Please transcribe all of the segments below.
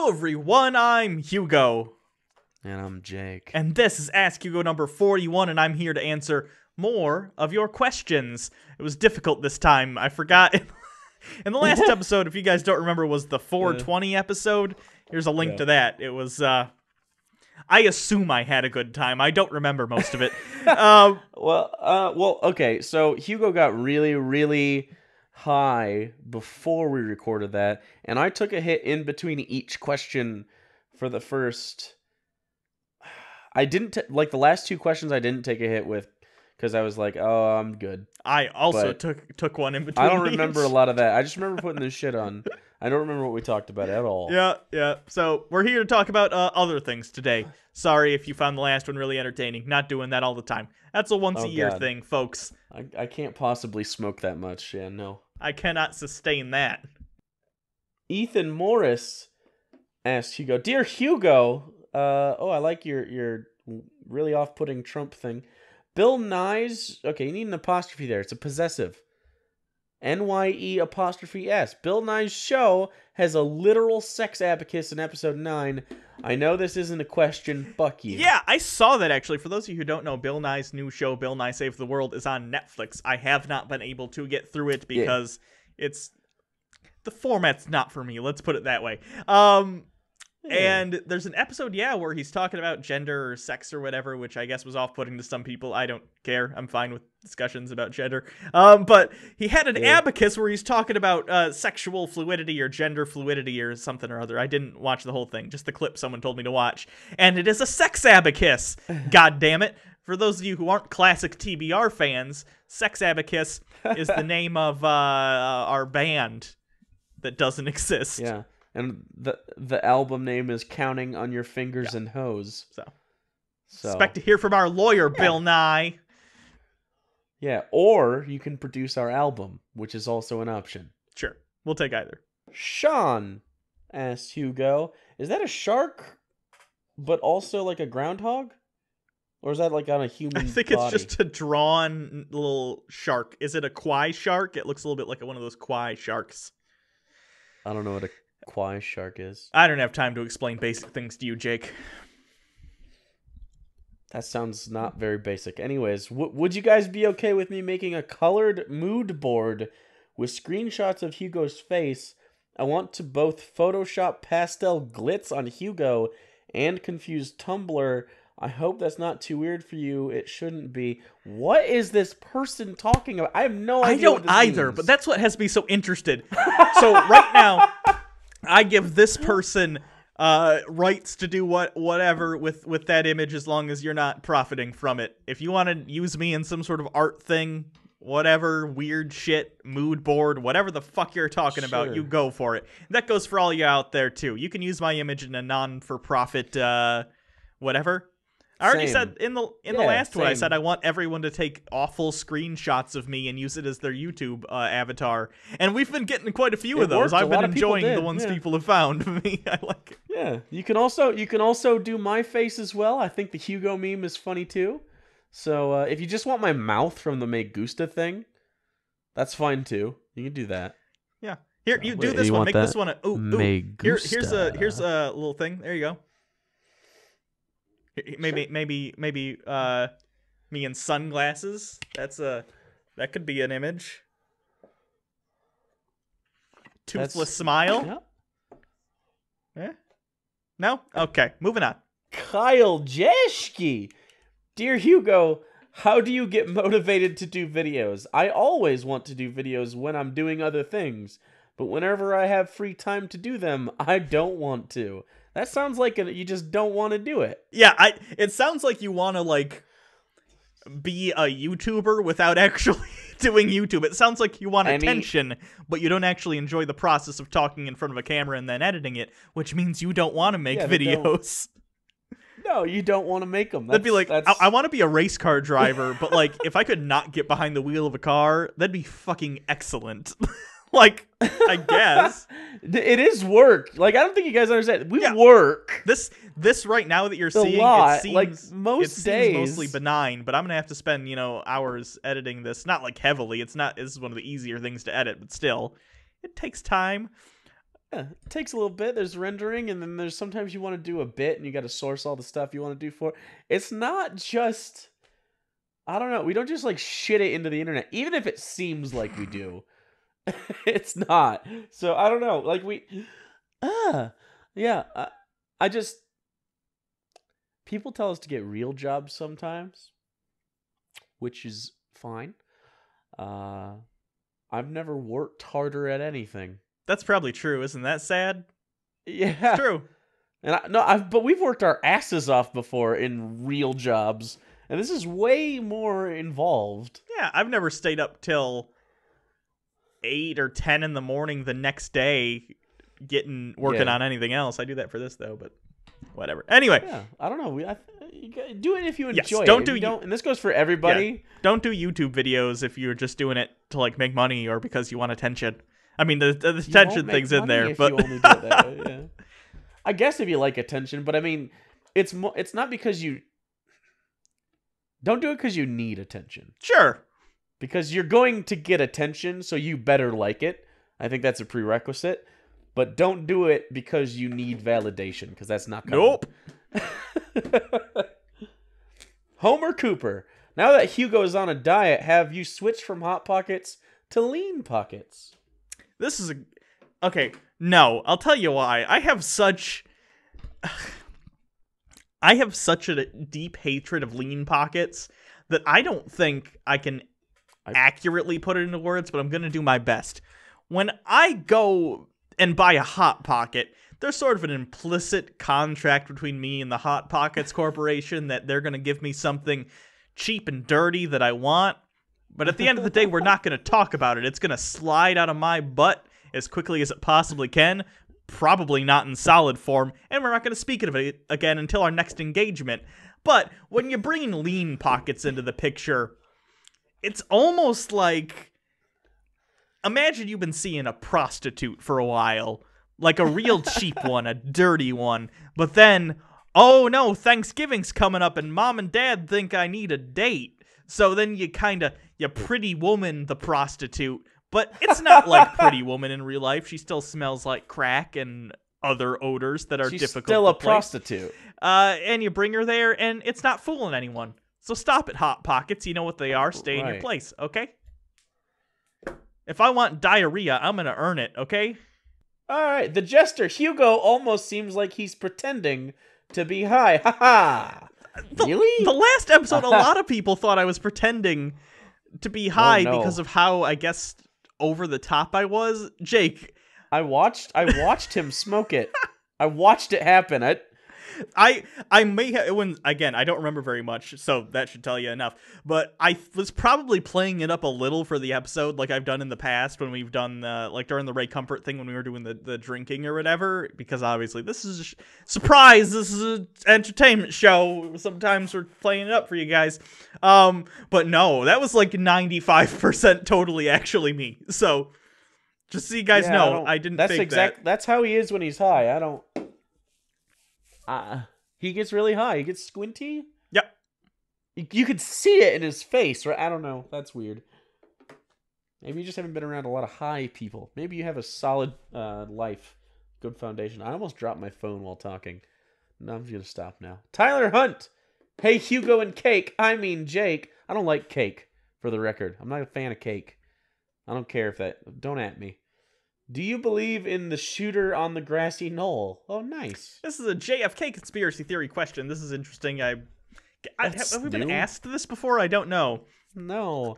Hello everyone, I'm Hugo. And I'm Jake. And this is Ask Hugo number 41, and I'm here to answer more of your questions. It was difficult this time. I forgot. In the last episode, if you guys don't remember, was the 420 episode. Here's a link to that. It was, I assume I had a good time. I don't remember most of it. Well, okay, so Hugo got really, really high before we recorded that, and I took a hit in between each question for the first... I didn't, like, the last two questions I didn't take a hit with, because I was like, oh, I'm good. I also took one in between. I don't remember a lot of that. I just remember putting this shit on. I don't remember what we talked about at all. Yeah. So we're here to talk about other things today. Sorry if you found the last one really entertaining. Not doing that all the time. That's a once-a-year thing, folks. I can't possibly smoke that much. Yeah, no. I cannot sustain that. Ethan Morris asked Hugo, Dear Hugo, I like your really off-putting Trump thing. Bill Nye's, okay, you need an apostrophe there. It's a possessive. NYE''S. Bill Nye's show has a literal sex abacus in episode 9. I know this isn't a question, fuck you. Yeah, I saw that actually. For those of you who don't know, Bill Nye's new show, Bill Nye Saves the World, is on Netflix. I have not been able to get through it because the format's not for me, let's put it that way. And there's an episode, where he's talking about gender or sex or whatever, which I guess was off-putting to some people. I don't care. I'm fine with discussions about gender. But he had an abacus where he's talking about sexual fluidity or gender fluidity or something or other. I didn't watch the whole thing, just the clip someone told me to watch. And it is a sex abacus. God damn it. For those of you who aren't classic TBR fans, Sex Abacus is the name of our band that doesn't exist. Yeah. And the album name is Counting on Your Fingers and Hose. So expect to hear from our lawyer, Bill Nye. Yeah, or you can produce our album, which is also an option. Sure, we'll take either. Sean asked Hugo, is that a shark, but also like a groundhog? Or is that like on a human body? I think it's just a drawn little shark. Is it a kwai shark? It looks a little bit like one of those kwai sharks. I don't know what a kwai shark is. I don't have time to explain basic things to you, Jake. That sounds not very basic. Anyways, would you guys be okay with me making a colored mood board with screenshots of Hugo's face? I want to both Photoshop pastel glitz on Hugo and confuse Tumblr. I hope that's not too weird for you. It shouldn't be. What is this person talking about? I have no idea. I don't what this either, means. but that's what has me so interested. So right now, I give this person rights to do whatever with that image as long as you're not profiting from it. If you want to use me in some sort of art thing, whatever, weird shit, mood board, whatever the fuck you're talking about, you go for it. That goes for all you out there, too. You can use my image in a non-for-profit whatever. I already said in the last one, I said I want everyone to take awful screenshots of me and use it as their YouTube avatar. And we've been getting quite a few of those. I've been enjoying the ones people have found of me. I like it. Yeah, you can also do my face as well. I think the Hugo meme is funny too. So if you just want my mouth from the Me Gusta thing, that's fine too. You can do that. Yeah. Here, you do this one. Make this one here's a little thing. There you go. Maybe me in sunglasses. That could be an image. Toothless smile. Yeah. No? Okay, moving on. Kyle Jeschke. Dear Hugo, how do you get motivated to do videos? I always want to do videos when I'm doing other things, but whenever I have free time to do them, I don't want to. That sounds like you just don't want to do it. Yeah, it sounds like you want to, like, be a YouTuber without actually doing YouTube. It sounds like you want attention, but you don't actually enjoy the process of talking in front of a camera and then editing it, which means you don't want to make videos. No, you don't want to make them. That'd be like, I want to be a race car driver, but, like, if I could not get behind the wheel of a car, that'd be fucking excellent. Like, I guess. It is work. Like, I don't think you guys understand. We work. This right now that you're seeing, it seems, like, most days. Seems mostly benign, but I'm going to have to spend, hours editing this. Not, like, heavily. This is one of the easier things to edit, but still. It takes time. Yeah, it takes a little bit. There's rendering, and then there's sometimes you want to do a bit, and you got to source all the stuff you want to do for it. It's not just, I don't know. We don't just like shit it into the internet, even if it seems like we do. It's not. So I don't know. Like yeah. I just, people tell us to get real jobs sometimes, which is fine. I've never worked harder at anything. That's probably true. Isn't that sad? Yeah, it's true. And but we've worked our asses off before in real jobs, and this is way more involved. Yeah, I've never stayed up till 8 or 10 in the morning the next day working on anything else. I do that for this though, but whatever. Anyway, yeah, I don't know. You do it if you enjoy yes, it. And this goes for everybody. Yeah, don't do YouTube videos if you're just doing it to like make money or because you want attention. I mean, the attention thing's in there, but you only do it that way, yeah. I guess if you like attention, but I mean, it's not because you don't do it because you need attention. Sure, because you're going to get attention, so you better like it. I think that's a prerequisite. But don't do it because you need validation, because that's not coming. Nope. Homer Cooper. Now that Hugo is on a diet, have you switched from Hot Pockets to Lean Pockets? This is okay. No, I'll tell you why. I have such a deep hatred of Lean Pockets that I don't think I can accurately put it into words, but I'm going to do my best. When I go and buy a Hot Pocket, there's sort of an implicit contract between me and the Hot Pockets Corporation that they're going to give me something cheap and dirty that I want. But at the end of the day, we're not going to talk about it. It's going to slide out of my butt as quickly as it possibly can, probably not in solid form, and we're not going to speak of it again until our next engagement. But when you bring Lean Pockets into the picture, it's almost like, imagine you've been seeing a prostitute for a while, like a real cheap one, a dirty one, but then, oh no, Thanksgiving's coming up and mom and dad think I need a date. So then you Pretty Woman the prostitute, but it's not like Pretty Woman in real life. She still smells like crack and other odors that are difficult to place. She's still a prostitute. And you bring her there, and it's not fooling anyone. So stop it, Hot Pockets. You know what they are. Stay in your place, okay? If I want diarrhea, I'm going to earn it, okay? All right, the jester, Hugo, almost seems like he's pretending to be high. Ha ha! Really? The last episode, a lot of people thought I was pretending to be high because of how, I guess, over the top I was. Jake. I watched him smoke it. I watched it happen. I may have, again, I don't remember very much, so that should tell you enough. But I was probably playing it up a little for the episode, like I've done in the past when we've done, like during the Ray Comfort thing when we were doing the drinking or whatever, because obviously this is a surprise, this is an entertainment show, sometimes we're playing it up for you guys. But no, that was like 95% totally actually me, so just so you guys know, I didn't think that. That's how he is when he's high. I don't... he gets really high. He gets squinty. Yep. You could see it in his face, right? I don't know. That's weird. Maybe you just haven't been around a lot of high people. Maybe you have a solid life. Good foundation. I almost dropped my phone while talking. No, I'm going to stop now. Tyler Hunt. Hey, Hugo and Cake. I mean, Jake. I don't like cake, for the record. I'm not a fan of cake. I don't care if that... Don't at me. Do you believe in the shooter on the grassy knoll? Oh, nice. This is a JFK conspiracy theory question. This is interesting. Have we been asked this before? I don't know. No.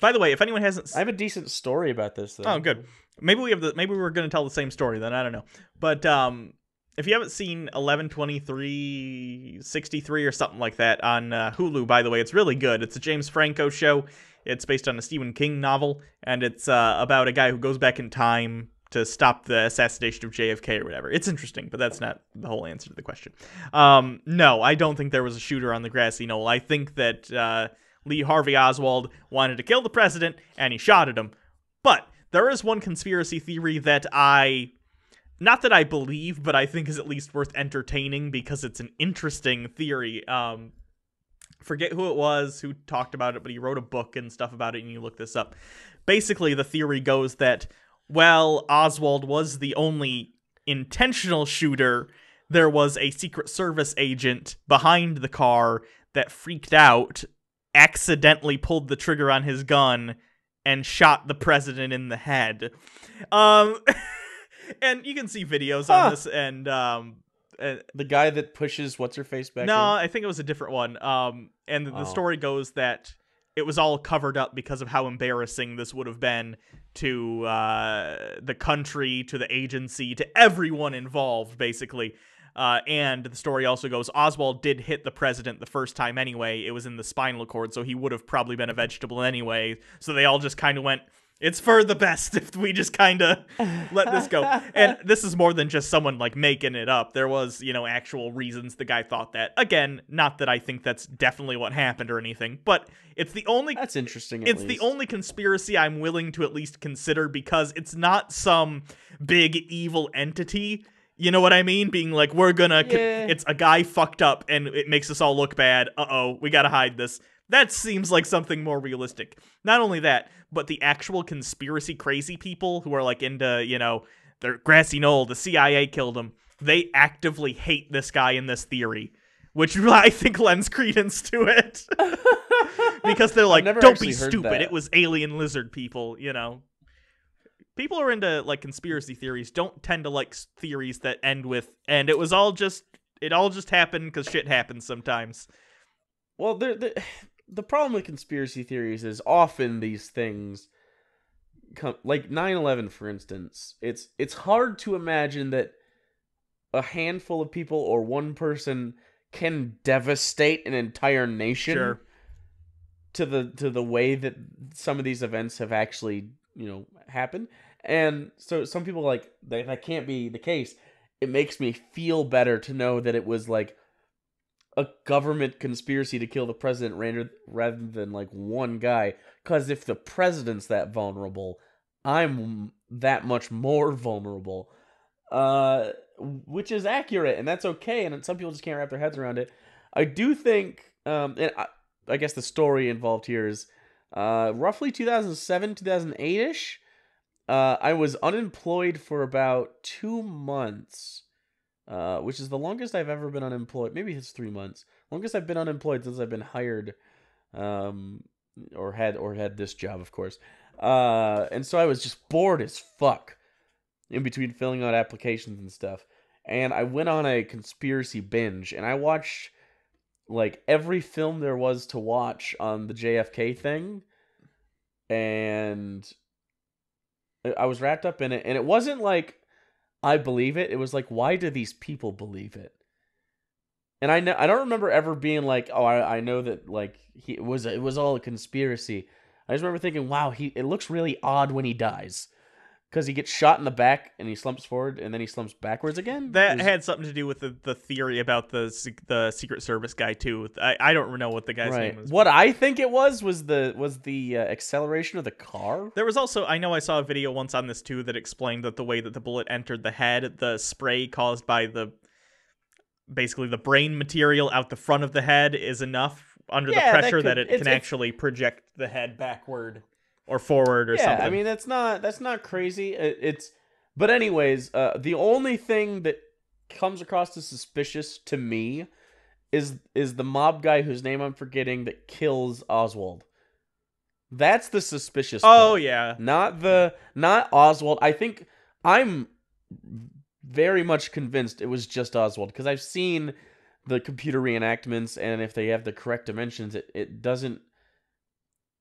By the way, if anyone hasn't... I have a decent story about this, though. Oh, good. Maybe we're going to tell the same story then. I don't know. But if you haven't seen 11/23/63 or something like that on Hulu, by the way, it's really good. It's a James Franco show. It's based on a Stephen King novel, and it's about a guy who goes back in time to stop the assassination of JFK or whatever. It's interesting, but that's not the whole answer to the question. No, I don't think there was a shooter on the grassy knoll. I think that Lee Harvey Oswald wanted to kill the president, and he shot at him. But there is one conspiracy theory that not that I believe, but I think is at least worth entertaining because it's an interesting theory. Forget who it was who talked about it, but he wrote a book and stuff about it, and you look this up. Basically, the theory goes that well, Oswald was the only intentional shooter. There was a Secret Service agent behind the car that freaked out, accidentally pulled the trigger on his gun, and shot the president in the head. And you can see videos on this, and the guy that pushes what's-her-face back no, in? I think it was a different one. And the story goes that it was all covered up because of how embarrassing this would have been to the country, to the agency, to everyone involved, basically. And the story also goes, Oswald did hit the president the first time anyway. It was in the spinal cord, so he would have probably been a vegetable anyway. So they all just kind of went, it's for the best if we just kind of let this go. And this is more than just someone like making it up. There was, actual reasons the guy thought that. Again, not that I think that's definitely what happened or anything, but it's the only... That's interesting, It's the only conspiracy I'm willing to at least consider because it's not some big evil entity. You know what I mean? Being like, we're gonna... Yeah. It's a guy fucked up and it makes us all look bad. Uh-oh, we gotta hide this. That seems like something more realistic. Not only that, but the actual conspiracy crazy people who are like into, their Grassy Knoll, the CIA killed him. They actively hate this guy in this theory, which I think lends credence to it. Because they're like, don't be stupid. It was alien lizard people, People who are into like conspiracy theories don't tend to like theories that end with, and it all just happened because shit happens sometimes. Well, the problem with conspiracy theories is often these things come, like 9/11, for instance. It's hard to imagine that a handful of people or one person can devastate an entire nation. Sure. To the way that some of these events have actually, happened. And so some people like that can't be the case. It makes me feel better to know that it was like a government conspiracy to kill the president rather than like one guy. Because if the president's that vulnerable, I'm that much more vulnerable. Which is accurate, and that's okay. And some people just can't wrap their heads around it. I do think, and I guess the story involved here is roughly 2007, 2008-ish. I was unemployed for about 2 months. Which is the longest I've ever been unemployed. Maybe it's 3 months. Longest I've been unemployed since I've been hired, or had this job, of course. And so I was just bored as fuck in between filling out applications and stuff. And I went on a conspiracy binge, and I watched like every film there was to watch on the JFK thing, and I was wrapped up in it. And it wasn't like I believe it. It was like, why do these people believe it? And I don't remember ever being like, oh, I know that like it was all a conspiracy. I just remember thinking, wow, it looks really odd when he dies, because he gets shot in the back and he slumps forward and then he slumps backwards again. That had something to do with the theory about the Secret Service guy too. I don't know what the guy's name was. What I think it was the acceleration of the car. There was also, I know I saw a video once on this too that explained that the way that the bullet entered the head, the spray caused by basically the brain material out the front of the head is enough under the pressure that it can actually project the head backward or forward or something. Yeah, I mean that's not crazy. But anyways, the only thing that comes across as suspicious to me is the mob guy whose name I'm forgetting that kills Oswald. That's the suspicious part. Oh yeah. Not Oswald. I think I'm very much convinced it was just Oswald, because I've seen the computer reenactments, and if they have the correct dimensions, it doesn't.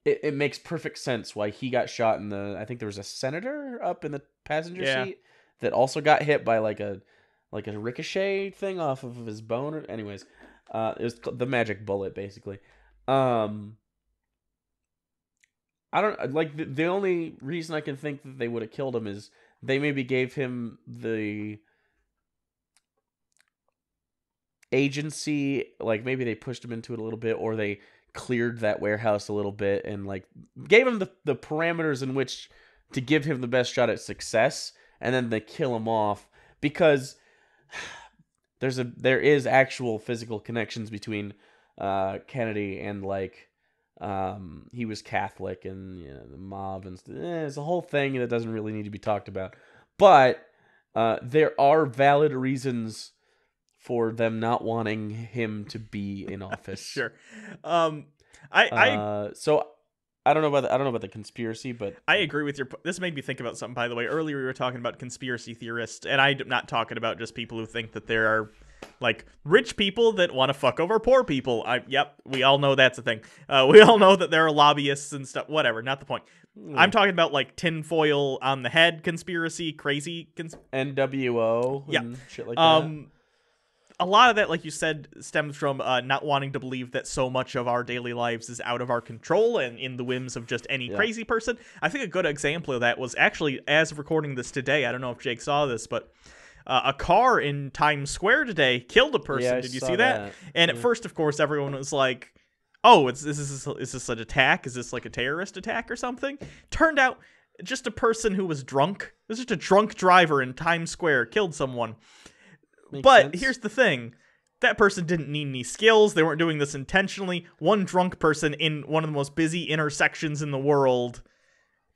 It makes perfect sense why he got shot in the. I think there was a senator up in the passenger seat that also got hit by like a ricochet thing off of his bone. Anyways, it was the magic bullet basically. I don't like the only reason I can think that they would have killed him is they maybe gave him the agency, like maybe they pushed him into it a little bit, or they cleared that warehouse a little bit and like gave him the parameters in which to give him the best shot at success, and then they kill him off because there is actual physical connections between Kennedy and like he was Catholic, and the mob, and it's a whole thing that doesn't really need to be talked about. But there are valid reasons for them not wanting him to be in office. Sure. So I don't know about the conspiracy, but I agree with this made me think about something, by the way. Earlier we were talking about conspiracy theorists, and I'm not talking about just people who think that there are like rich people that want to fuck over poor people. Yep, we all know that's a thing. We all know that there are lobbyists and stuff. Whatever, not the point. I'm talking about like tinfoil on the head conspiracy, crazy NWO, yeah, and shit like that. A lot of that, like you said, stems from not wanting to believe that so much of our daily lives is out of our control and in the whims of just any crazy person. I think a good example of that was actually, as of recording this today, I don't know if Jake saw this, but a car in Times Square today killed a person. Yeah, Did you see that? And at Yeah. first, of course, everyone was like, oh, is this an attack? Is this like a terrorist attack or something? Turned out, just a person who was drunk. It was just a drunk driver in Times Square killed someone. Makes But sense. here's the thing. That person didn't need any skills. They weren't doing this intentionally. One drunk person in one of the most busy intersections in the world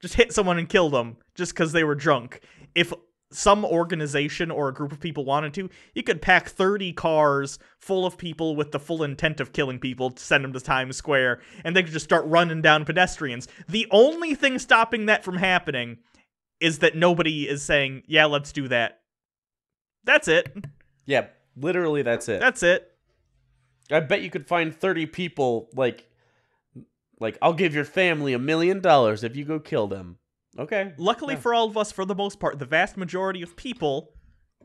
just hit someone and killed them just because they were drunk. If some organization or a group of people wanted to, you could pack 30 cars full of people with the full intent of killing people to send them to Times Square, and they could just start running down pedestrians. The only thing stopping that from happening is that nobody is saying, yeah, let's do that. That's it. Yeah, literally that's it. That's it. I bet you could find 30 people like I'll give your family $1 million if you go kill them. Okay. Luckily for all of us, for the most part, the vast majority of people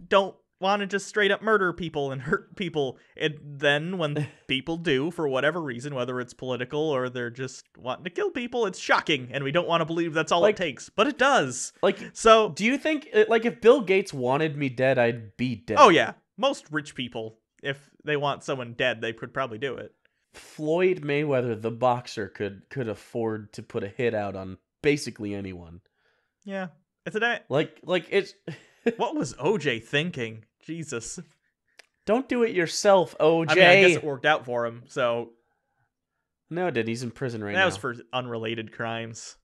don't want to just straight up murder people and hurt people. And then when people do, for whatever reason, whether it's political or they're just wanting to kill people, it's shocking. And we don't want to believe that's all it takes. But it does. So, do you think, if Bill Gates wanted me dead, I'd be dead? Oh, yeah. Most rich people, if they want someone dead, they could probably do it. Floyd Mayweather, the boxer, could afford to put a hit out on basically anyone. Yeah. It's a it's what was OJ thinking? Jesus. Don't do it yourself, OJ. I mean, I guess it worked out for him, so. No, it didn't. He's in prison right now. That was for unrelated crimes.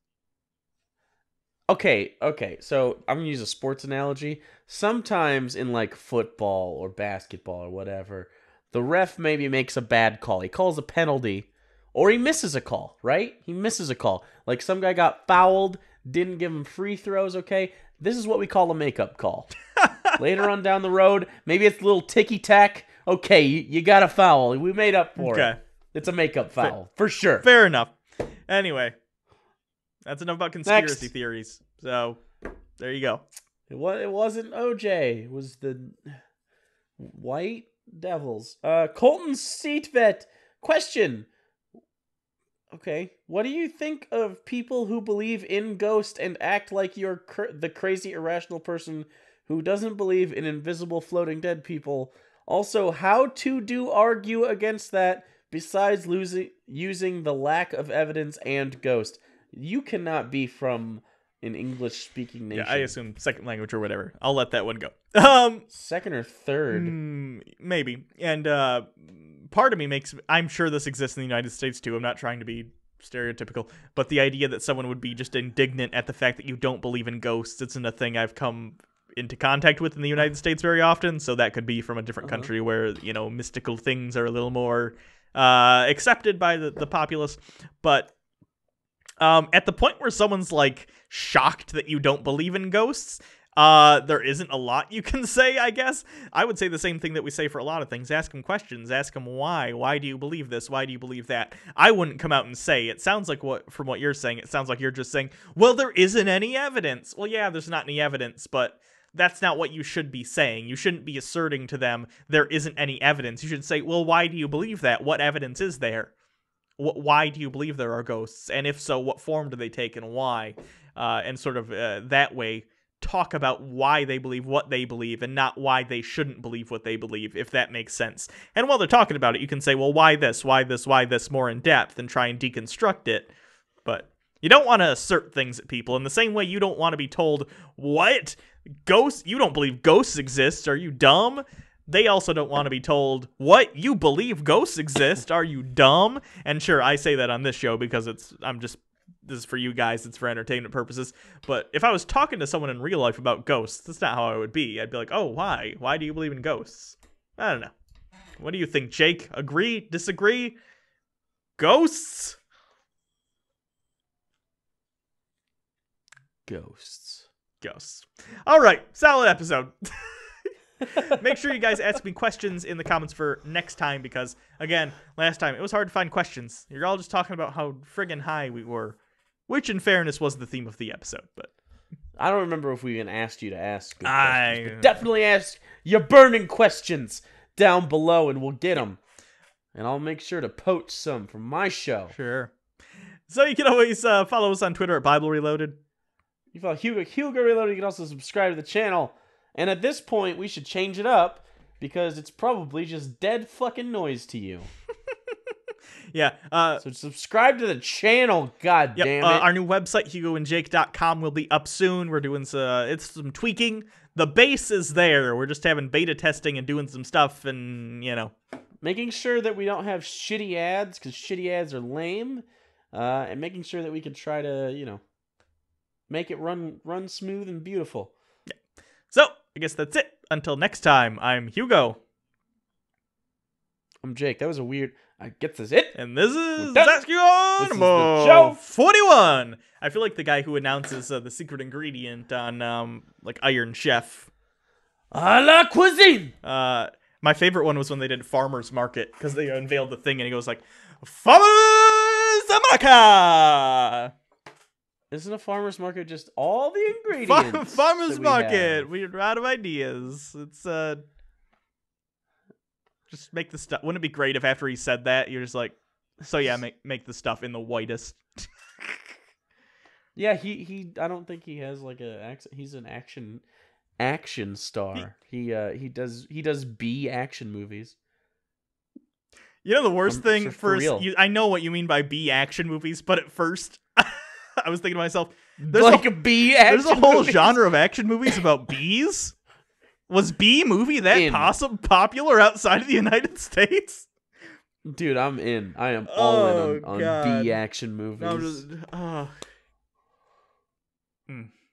Okay, so I'm going to use a sports analogy. Sometimes in, football or basketball or whatever, the ref maybe makes a bad call. He calls a penalty, or he misses a call, right? He misses a call. Like, some guy got fouled, didn't give him free throws, okay? This is what we call a makeup call. Later on down the road, maybe it's a little ticky-tack. Okay, you got a foul. We made up for it. It's a makeup foul, for sure. Fair enough. Anyway, that's enough about conspiracy theories. So, there you go. It wasn't OJ. It was the White Devils. Colton Seatvet. Question. Okay. What do you think of people who believe in ghosts and act like you're the crazy, irrational person who doesn't believe in invisible floating dead people? Also, how to argue against that besides using the lack of evidence and ghost? You cannot be from an English-speaking nation. Yeah, I assume second language or whatever. I'll let that one go. Second or third? Maybe. And part of me I'm sure this exists in the United States too. I'm not trying to be stereotypical, but the idea that someone would be just indignant at the fact that you don't believe in ghosts isn't a thing I've come into contact with in the United States very often. So that could be from a different country where, mystical things are a little more accepted by the populace. But at the point where someone's shocked that you don't believe in ghosts, there isn't a lot you can say, I guess. I would say the same thing that we say for a lot of things. Ask them questions. Ask them why. Why do you believe this? Why do you believe that? I wouldn't come out and say. It sounds like from what you're saying, it sounds like you're just saying, well, there isn't any evidence. Well, yeah, there's not any evidence, but that's not what you should be saying. You shouldn't be asserting to them there isn't any evidence. You should say, well, why do you believe that? What evidence is there? Why do you believe there are ghosts? And if so, what form do they take and why? And sort of that way, talk about why they believe what they believe and not why they shouldn't believe what they believe, if that makes sense. And while they're talking about it, you can say, well, why this, why this, why this more in depth and try and deconstruct it. But you don't want to assert things at people in the same way you don't want to be told, what? Ghosts? You don't believe ghosts exist? Are you dumb? they also don't want to be told, what, you believe ghosts exist? Are you dumb? And sure, I say that on this show because this is for you guys, it's for entertainment purposes. But if I was talking to someone in real life about ghosts, that's not how I would be. I'd be like, oh, why? Why do you believe in ghosts? I don't know. What do you think, Jake? Agree? Disagree? Ghosts? Ghosts. All right, solid episode. Make sure you guys ask me questions in the comments for next time because, again, last time it was hard to find questions. You're all just talking about how friggin' high we were, which in fairness was the theme of the episode. But I don't remember if we even asked you to ask good questions, but definitely ask your burning questions down below and we'll get them. And I'll make sure to poach some from my show. Sure. So you can always follow us on Twitter at Bible Reloaded. You follow Hugo Reloaded. You can also subscribe to the channel. And at this point, we should change it up because it's probably just dead fucking noise to you. Yeah. So subscribe to the channel, god damn it. Our new website, HugoandJake.com, will be up soon. We're doing some tweaking. The base is there. We're just having beta testing and doing some stuff and, you know. Making sure that we don't have shitty ads because shitty ads are lame. And making sure that we can try to, you know, make it run smooth and beautiful. Yeah. So, I guess that's it. Until next time, I'm Hugo. I'm Jake. That was a weird... I guess that's it. And this is CheapeOne show 41. I feel like the guy who announces the secret ingredient on, like, Iron Chef. À la cuisine! My favorite one was when they did Farmer's Market, because they unveiled the thing, and he goes like, Farmer's Market! Isn't a farmer's market just all the ingredients? Farmer's Market. We're out of ideas. It's just make the stuff. Wouldn't it be great if after he said that, you're just like, so yeah, make the stuff in the whitest. Yeah, he. I don't think he has like a accent. He's an action star. He does B action movies. You know the worst thing first. I know what you mean by B action movies, but at first. I was thinking to myself, there's a whole genre of action movies about bees? Was bee movie that popular outside of the United States? Dude, I'm in. I am all in on bee action movies.